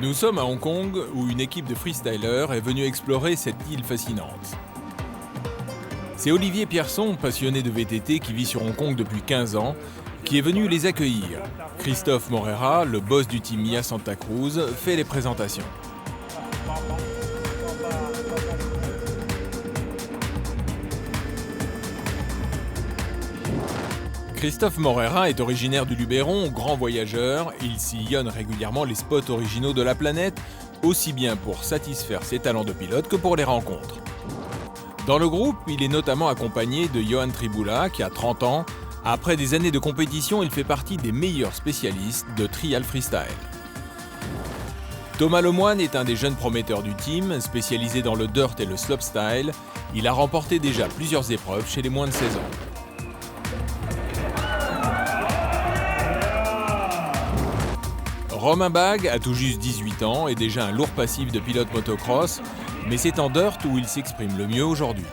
Nous sommes à Hong Kong où une équipe de freestylers est venue explorer cette île fascinante. C'est Olivier Pierson, passionné de VTT qui vit sur Hong Kong depuis 15 ans, qui est venu les accueillir. Christophe Morera, le boss du team Mia Santa Cruz, fait les présentations. Christophe Morera est originaire du Luberon, grand voyageur. Il sillonne régulièrement les spots originaux de la planète, aussi bien pour satisfaire ses talents de pilote que pour les rencontres. Dans le groupe, il est notamment accompagné de Johan Tribula, qui a 30 ans. Après des années de compétition, il fait partie des meilleurs spécialistes de trial freestyle. Thomas Lemoine est un des jeunes prometteurs du team, spécialisé dans le dirt et le slopestyle. Il a remporté déjà plusieurs épreuves chez les moins de 16 ans. Romain Bag a tout juste 18 ans et déjà un lourd passif de pilote motocross, mais c'est en dirt où il s'exprime le mieux aujourd'hui.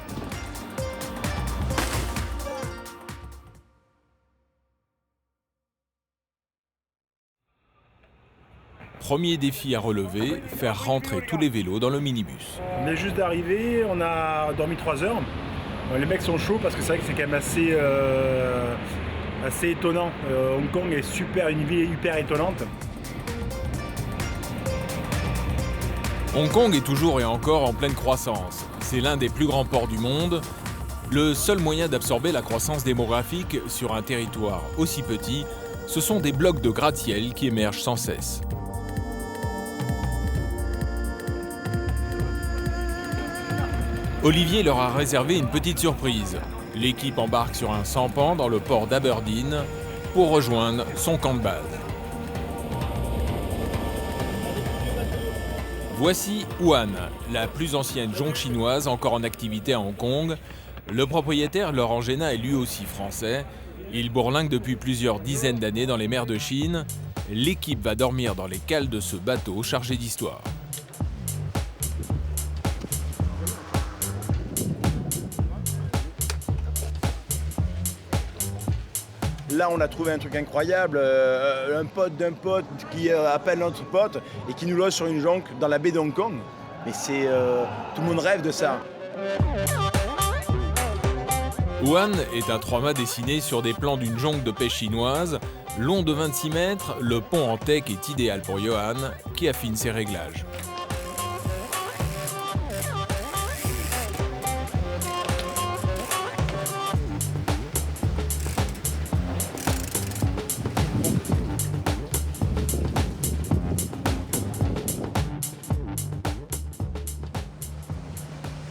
Premier défi à relever, faire rentrer tous les vélos dans le minibus. On est juste d'arriver, on a dormi 3 heures. Les mecs sont chauds parce que c'est vrai que c'est quand même assez étonnant. Hong Kong est une ville hyper étonnante. Hong Kong est toujours et encore en pleine croissance. C'est l'un des plus grands ports du monde. Le seul moyen d'absorber la croissance démographique sur un territoire aussi petit, ce sont des blocs de gratte-ciel qui émergent sans cesse. Olivier leur a réservé une petite surprise. L'équipe embarque sur un sampan dans le port d'Aberdeen pour rejoindre son camp de base. Voici Huan, la plus ancienne jonque chinoise encore en activité à Hong Kong. Le propriétaire, Laurent Géna, est lui aussi français. Il bourlingue depuis plusieurs dizaines d'années dans les mers de Chine. L'équipe va dormir dans les cales de ce bateau chargé d'histoire. Là, on a trouvé un truc incroyable, un pote d'un pote qui appelle notre pote et qui nous loge sur une jonque dans la baie de Hong Kong. Mais tout le monde rêve de ça. Huan est un 3-mâts dessiné sur des plans d'une jonque de pêche chinoise. Long de 26 mètres, le pont en teck est idéal pour Johan, qui affine ses réglages.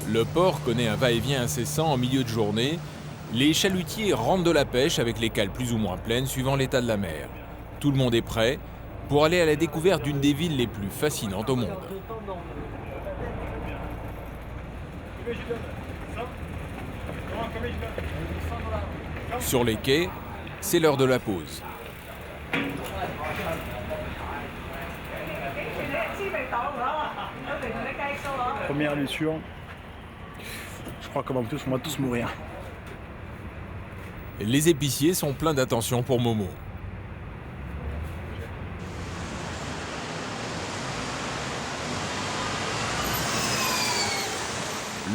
Le port connaît un va-et-vient incessant en milieu de journée. Les chalutiers rentrent de la pêche avec les cales plus ou moins pleines suivant l'état de la mer. Tout le monde est prêt pour aller à la découverte d'une des villes les plus fascinantes au monde. Sur les quais, c'est l'heure de la pause. Première blessure. Je crois qu'on va tous mourir. Les épiciers sont pleins d'attention pour Momo.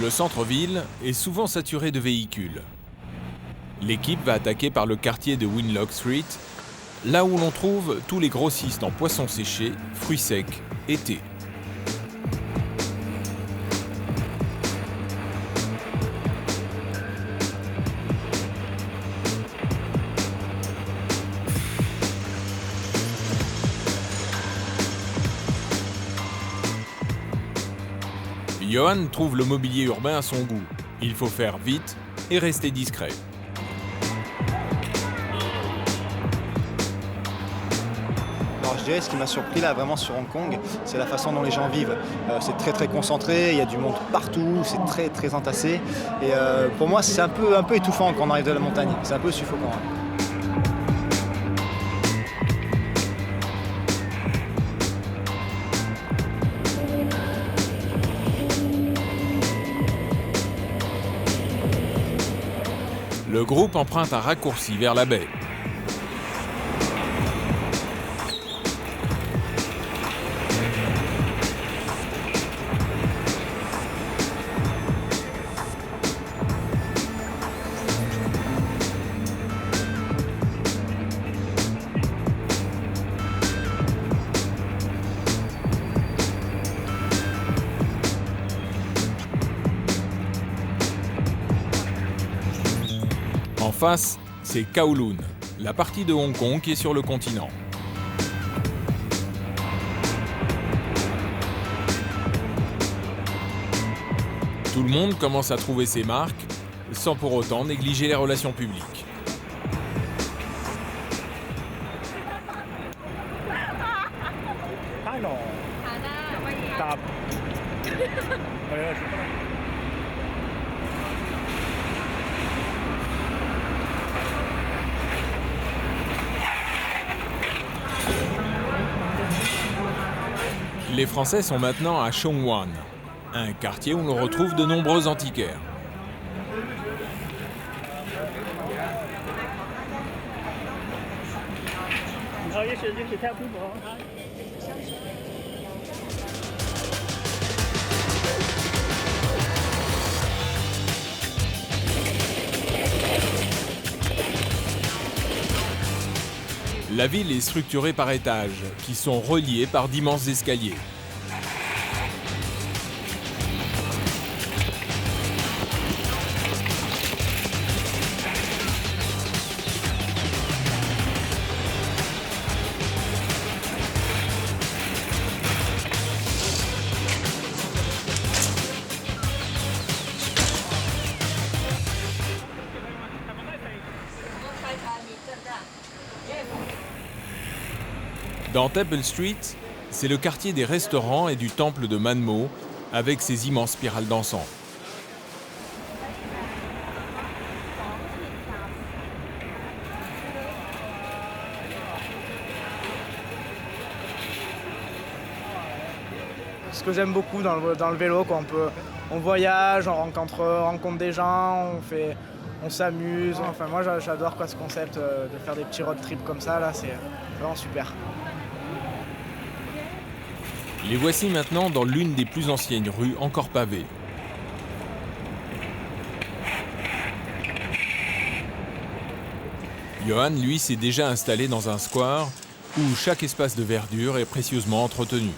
Le centre-ville est souvent saturé de véhicules. L'équipe va attaquer par le quartier de Winlock Street, là où l'on trouve tous les grossistes en poissons séchés, fruits secs et thé. Johan trouve le mobilier urbain à son goût. Il faut faire vite et rester discret. Alors je dirais ce qui m'a surpris là vraiment sur Hong Kong, c'est la façon dont les gens vivent. C'est très concentré, il y a du monde partout, c'est très entassé. Et pour moi c'est un peu étouffant quand on arrive de la montagne, c'est un peu suffocant. Le groupe emprunte un raccourci vers la baie. face, c'est Kowloon, la partie de Hong Kong qui est sur le continent. Tout le monde commence à trouver ses marques, sans pour autant négliger les relations publiques. Ah non. Tape. Allez, là, je sais pas. Les Français sont maintenant à Sheung Wan, un quartier où l'on retrouve de nombreux antiquaires. La ville est structurée par étages, qui sont reliés par d'immenses escaliers. Dans Temple Street, c'est le quartier des restaurants et du temple de Manmo, avec ses immenses spirales d'encens. Ce que j'aime beaucoup dans le vélo, quoi. On voyage, on rencontre des gens, on s'amuse. Enfin, moi, j'adore ce concept de faire des petits road trips comme ça. Là, c'est vraiment super. Les voici maintenant dans l'une des plus anciennes rues encore pavées. Johan, lui, s'est déjà installé dans un square où chaque espace de verdure est précieusement entretenu.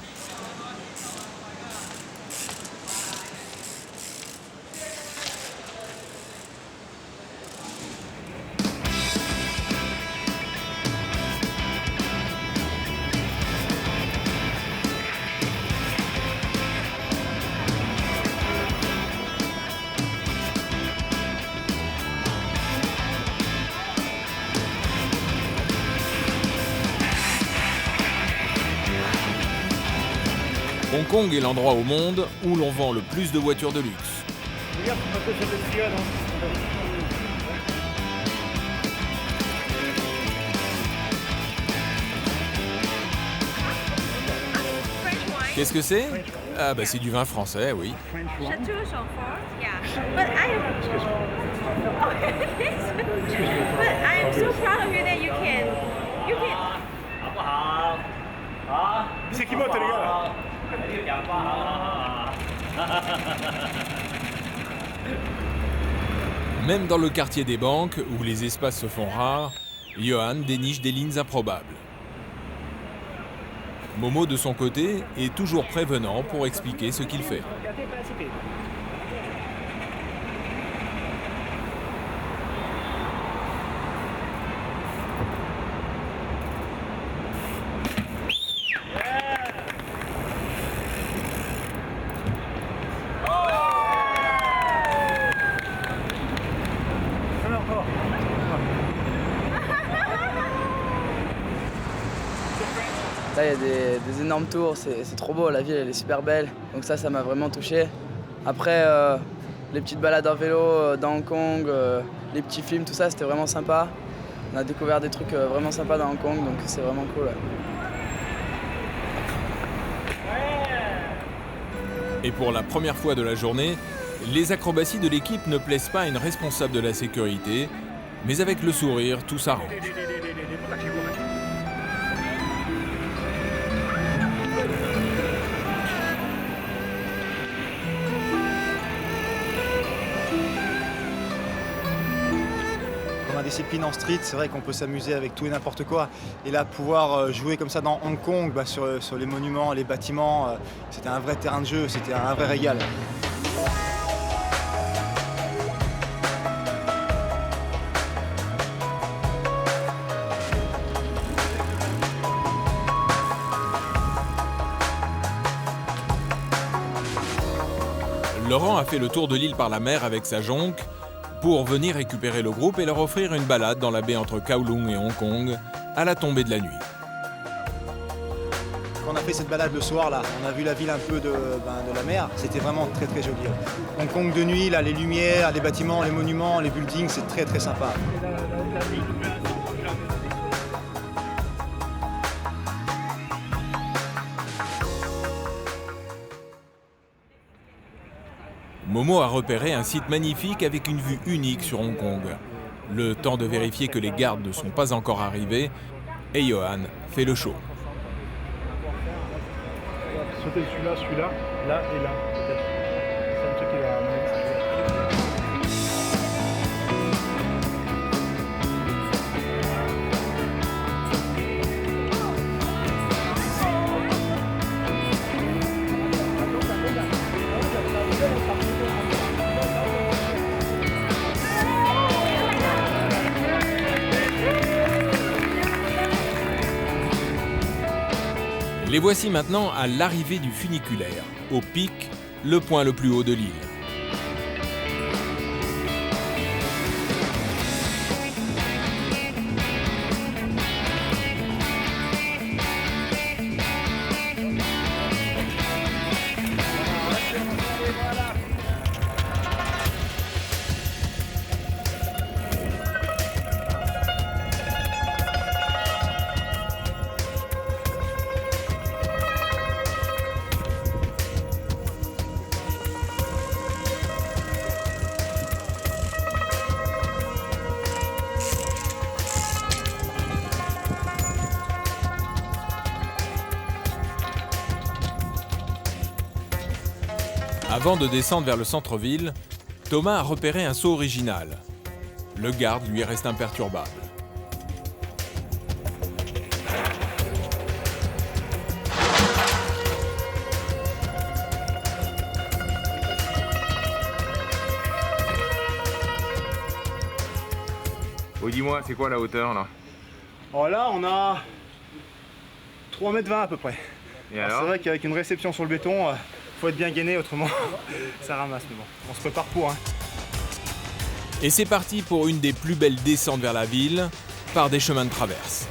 Hong Kong est l'endroit au monde où l'on vend le plus de voitures de luxe. Qu'est-ce que c'est? Ah bah c'est du vin français, oui. Chateau Chamfort, yeah. But I am so proud of you that you can. C'est qui monte, les gars là? Même dans le quartier des banques, où les espaces se font rares, Johan déniche des lignes improbables. Momo, de son côté, est toujours prévenant pour expliquer ce qu'il fait. Là, il y a des énormes tours, c'est trop beau, la ville elle est super belle, donc ça m'a vraiment touché. Après, les petites balades en vélo dans Hong Kong, les petits films, tout ça, c'était vraiment sympa. On a découvert des trucs vraiment sympas dans Hong Kong, donc c'est vraiment cool. Et pour la première fois de la journée, les acrobaties de l'équipe ne plaisent pas à une responsable de la sécurité, mais avec le sourire, tout s'arrange. Dans la discipline en street, c'est vrai qu'on peut s'amuser avec tout et n'importe quoi. Et là, pouvoir jouer comme ça dans Hong Kong, sur les monuments, les bâtiments, c'était un vrai terrain de jeu, c'était un vrai régal. Laurent a fait le tour de l'île par la mer avec sa jonque pour venir récupérer le groupe et leur offrir une balade dans la baie entre Kowloon et Hong Kong à la tombée de la nuit. Quand on a fait cette balade le soir, là, on a vu la ville un peu de la mer, c'était vraiment très très joli. Hong Kong de nuit, là, les lumières, les bâtiments, les monuments, les buildings, c'est très très sympa. Momo a repéré un site magnifique avec une vue unique sur Hong Kong. Le temps de vérifier que les gardes ne sont pas encore arrivés et Johan fait le show. Sauter celui-là, là et là, peut-être. C'est un truc qui va à mon avis, c'est Les voici maintenant à l'arrivée du funiculaire, au pic, le point le plus haut de l'île. Avant de descendre vers le centre-ville, Thomas a repéré un seau original. Le garde lui reste imperturbable. Oh, dis-moi, c'est quoi la hauteur là? Alors là, on a 3,20 m à peu près. Et alors? C'est vrai qu'avec une réception sur le béton, faut être bien gainé, autrement ça ramasse. Mais bon, on se prépare pour. Hein. Et c'est parti pour une des plus belles descentes vers la ville, par des chemins de traverse.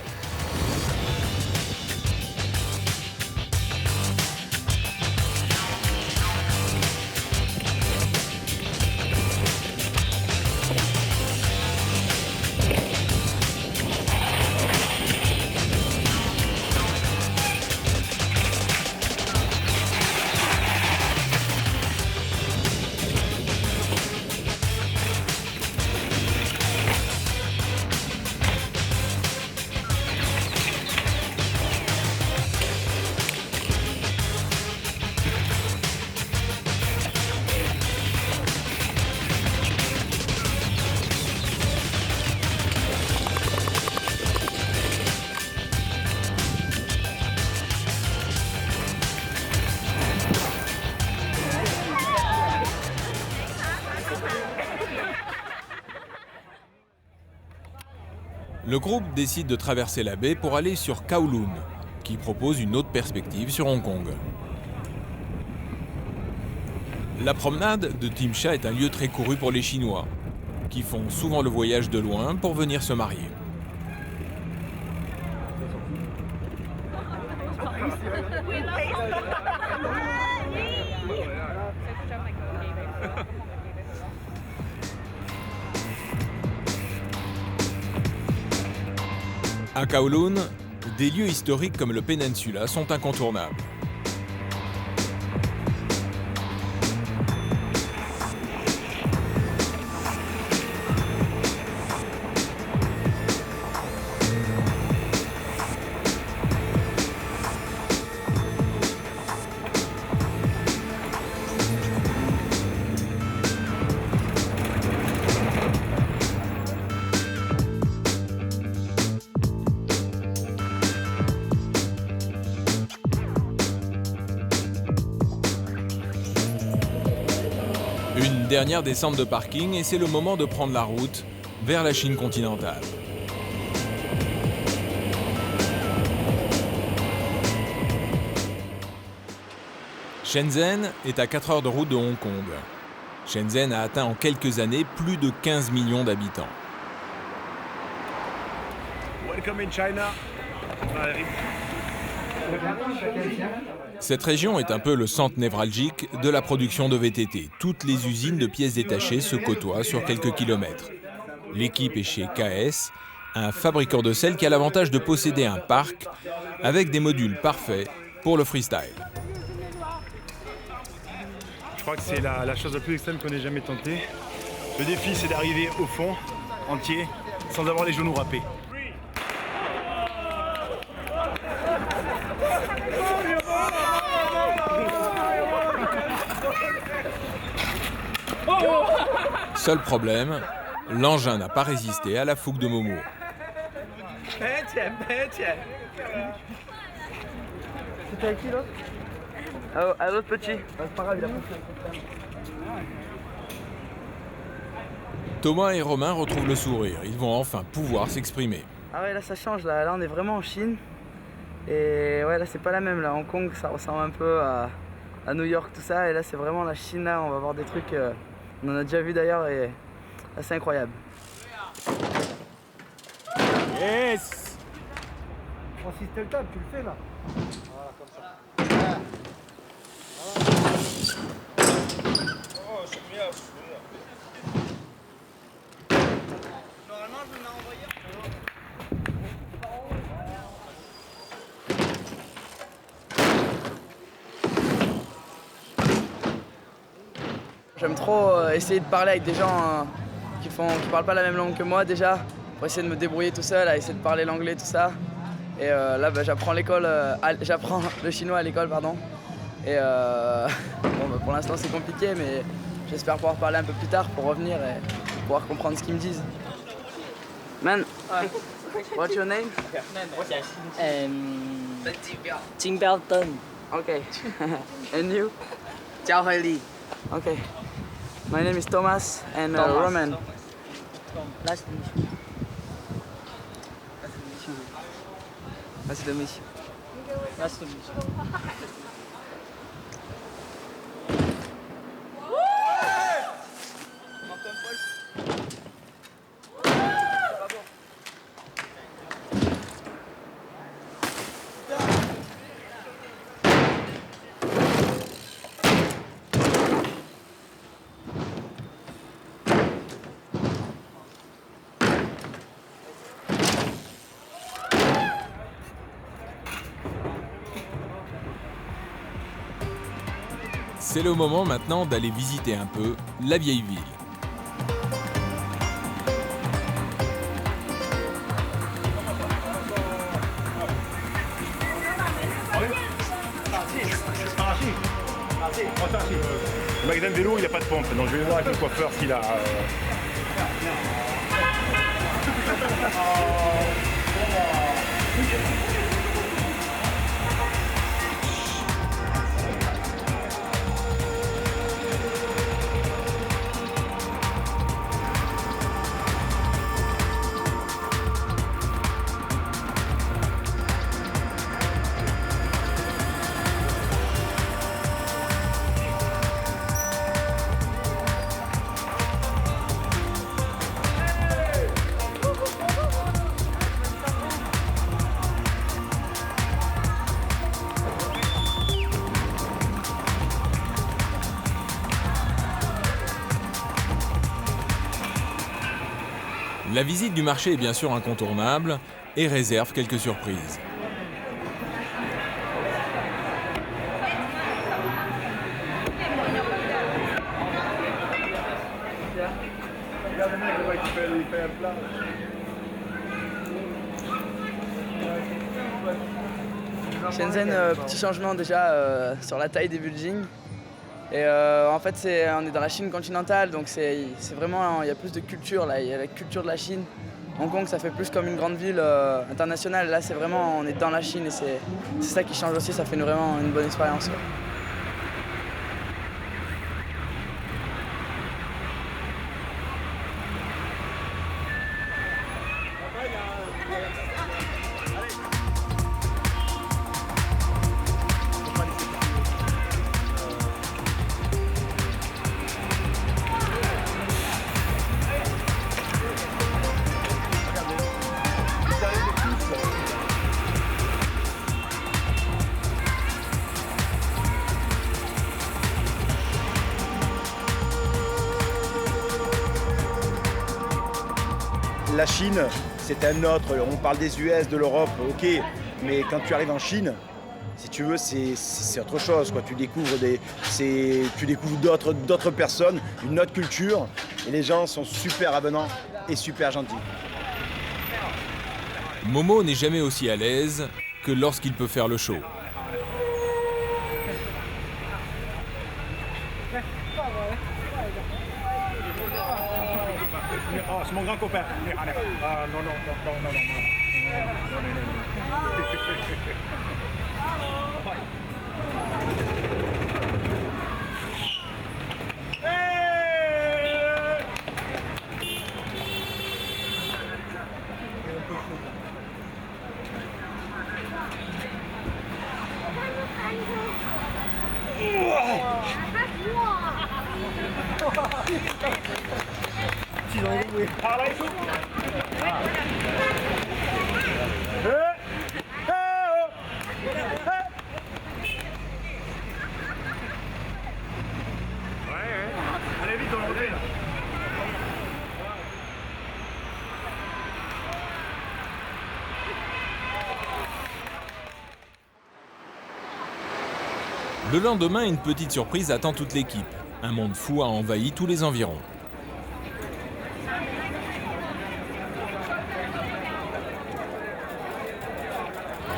Le groupe décide de traverser la baie pour aller sur Kowloon, qui propose une autre perspective sur Hong Kong. La promenade de Tim Sha est un lieu très couru pour les Chinois, qui font souvent le voyage de loin pour venir se marier. À Kowloon, des lieux historiques comme le Peninsula sont incontournables. Une dernière descente de parking et c'est le moment de prendre la route vers la Chine continentale. Shenzhen est à 4 heures de route de Hong Kong. Shenzhen a atteint en quelques années plus de 15 millions d'habitants. Welcome in China. Cette région est un peu le centre névralgique de la production de VTT. Toutes les usines de pièces détachées se côtoient sur quelques kilomètres. L'équipe est chez KS, un fabricant de selle qui a l'avantage de posséder un parc avec des modules parfaits pour le freestyle. Je crois que c'est la chose la plus extrême qu'on ait jamais tentée. Le défi, c'est d'arriver au fond, entier, sans avoir les genoux râpés. Seul problème, l'engin n'a pas résisté à la fougue de Momo. C'était avec qui l'autre? À l'autre petit. C'est pas grave, il a pas. Thomas et Romain retrouvent le sourire. Ils vont enfin pouvoir s'exprimer. Ah ouais, là ça change, là on est vraiment en Chine. Et ouais, là c'est pas la même, là Hong Kong ça ressemble un peu à New York, tout ça. Et là c'est vraiment la Chine, là on va voir des trucs, on en a déjà vu d'ailleurs et là c'est incroyable. Yes! Francis, t'es le table, tu le fais là. Voilà, comme ça. Oh, c'est bien. Normalement je vous l'ai envoyé. J'aime trop essayer de parler avec des gens qui parlent pas la même langue que moi déjà, pour essayer de me débrouiller tout seul, à essayer de parler l'anglais, tout ça. Et là j'apprends j'apprends le chinois à l'école, pardon. Et bon, pour l'instant c'est compliqué, mais j'espère pouvoir parler un peu plus tard pour revenir et pouvoir comprendre ce qu'ils me disent. Man, what's your name? Jing Belton. Okay. And you? Jiao Li. Okay. My name is Thomas and Roman. Nice to meet you. Nice to meet you. Nice to meet you. C'est le moment maintenant d'aller visiter un peu la vieille ville. Le magasin de vélo, il n'y a pas de pompe, donc je vais voir avec le coiffeur s'il a... La visite du marché est bien sûr incontournable et réserve quelques surprises. Shenzhen, petit changement déjà sur la taille des buildings. Et en fait, on est dans la Chine continentale, donc c'est vraiment, il y a plus de culture là, il y a la culture de la Chine. Hong Kong, ça fait plus comme une grande ville internationale. Là, c'est vraiment, on est dans la Chine et c'est ça qui change aussi, ça fait vraiment une bonne expérience. Ouais. La Chine, c'est un autre. On parle des US, de l'Europe, ok. Mais quand tu arrives en Chine, si tu veux, c'est autre chose, quoi. Tu découvres d'autres personnes, une autre culture. Et les gens sont super avenants et super gentils. Momo n'est jamais aussi à l'aise que lorsqu'il peut faire le show. Oh, c'est mon grand copain. Ah, non. Allez vite, on rentre là. Le lendemain, une petite surprise attend toute l'équipe. Un monde fou a envahi tous les environs.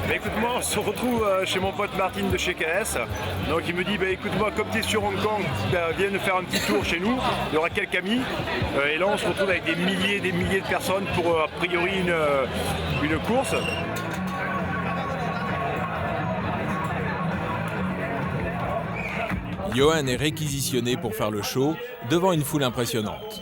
Bah écoute-moi, on se retrouve chez mon pote Martin de chez KS. Donc il me dit, bah écoute-moi, comme tu es sur Hong Kong, viens nous faire un petit tour chez nous. Il y aura quelques amis. Et là on se retrouve avec des milliers de personnes pour a priori une course. Johan est réquisitionné pour faire le show devant une foule impressionnante.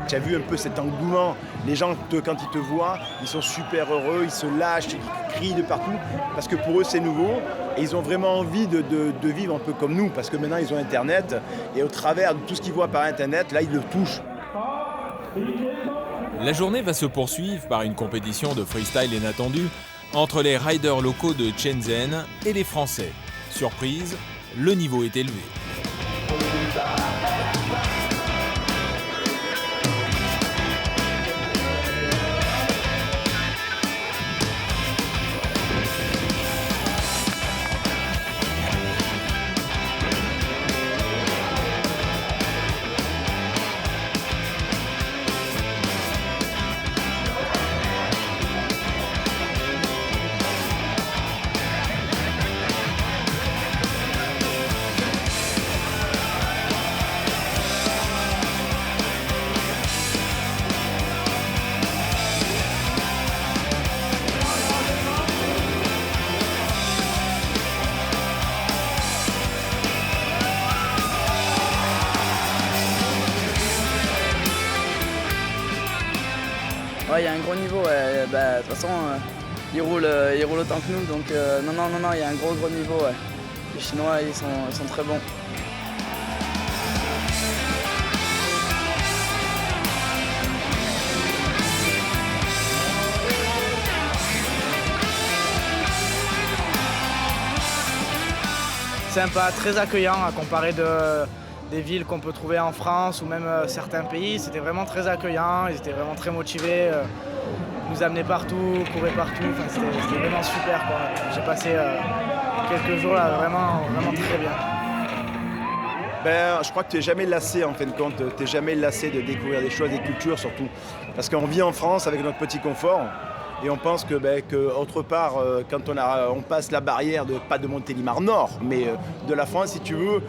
Tu as vu un peu cet engouement, les gens quand ils te voient, ils sont super heureux, ils se lâchent, ils crient de partout, parce que pour eux c'est nouveau et ils ont vraiment envie de vivre un peu comme nous, parce que maintenant ils ont Internet et au travers de tout ce qu'ils voient par Internet, là ils le touchent. La journée va se poursuivre par une compétition de freestyle inattendu entre les riders locaux de Shenzhen et les Français. Surprise, le niveau est élevé. Ouais, il y a un gros niveau. Ouais. Bah, de toute façon, ils roulent autant que nous. Donc non, il y a un gros niveau. Ouais. Les Chinois, ils sont très bons. Sympa, très accueillant à comparer des villes qu'on peut trouver en France ou même certains pays. C'était vraiment très accueillant, ils étaient vraiment très motivés, nous amenaient partout, couraient partout. Enfin, c'était vraiment super, quoi. J'ai passé quelques jours là vraiment très bien. Je crois que tu n'es jamais lassé en fin de compte, tu n'es jamais lassé de découvrir des choses, des cultures surtout. Parce qu'on vit en France avec notre petit confort. Et on pense que autre part, quand on passe la barrière pas de Montélimar Nord, mais de la France, si tu veux,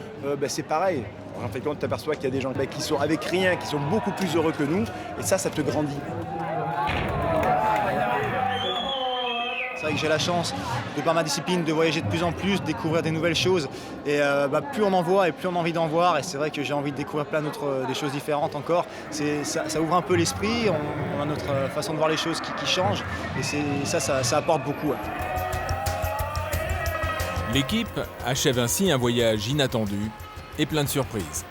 c'est pareil. En fait, tu t'aperçois qu'il y a des gens qui sont avec rien, qui sont beaucoup plus heureux que nous, et ça te grandit. C'est vrai que j'ai la chance, de par ma discipline, de voyager de plus en plus, de découvrir des nouvelles choses. Et plus on en voit et plus on a envie d'en voir. Et c'est vrai que j'ai envie de découvrir plein d'autres des choses différentes encore. Ça ouvre un peu l'esprit, on a notre façon de voir les choses qui change. Et ça apporte beaucoup. Ouais. L'équipe achève ainsi un voyage inattendu et plein de surprises.